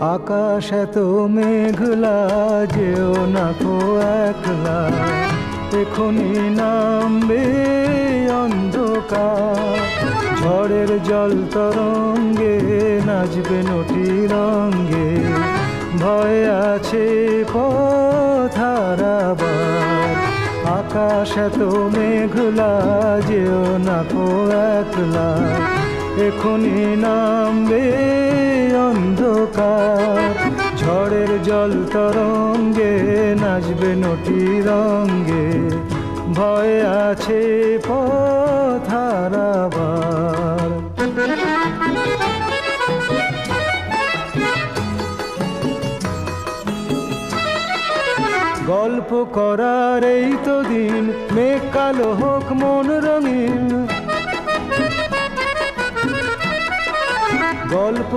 আকাশ এত মেঘলা, যেও না কো একলা, এখনি নামবে অন্ধকার। ঝড়ের জল তরঙ্গে নাচবে নটি রঙ্গে, ভয় আছে পথ হারাবার। আকাশ এত মেঘলা, যেও না কো একলা, এখনি নামবে অন্ধকার। ঝড়ের জল তরঙ্গে নাচবে নটি রঙ্গে, ভয় আছে পথ হারাবার। গল্প করার এই তো দিন, মেঘ কালো হোক মন রঙিন। গল্প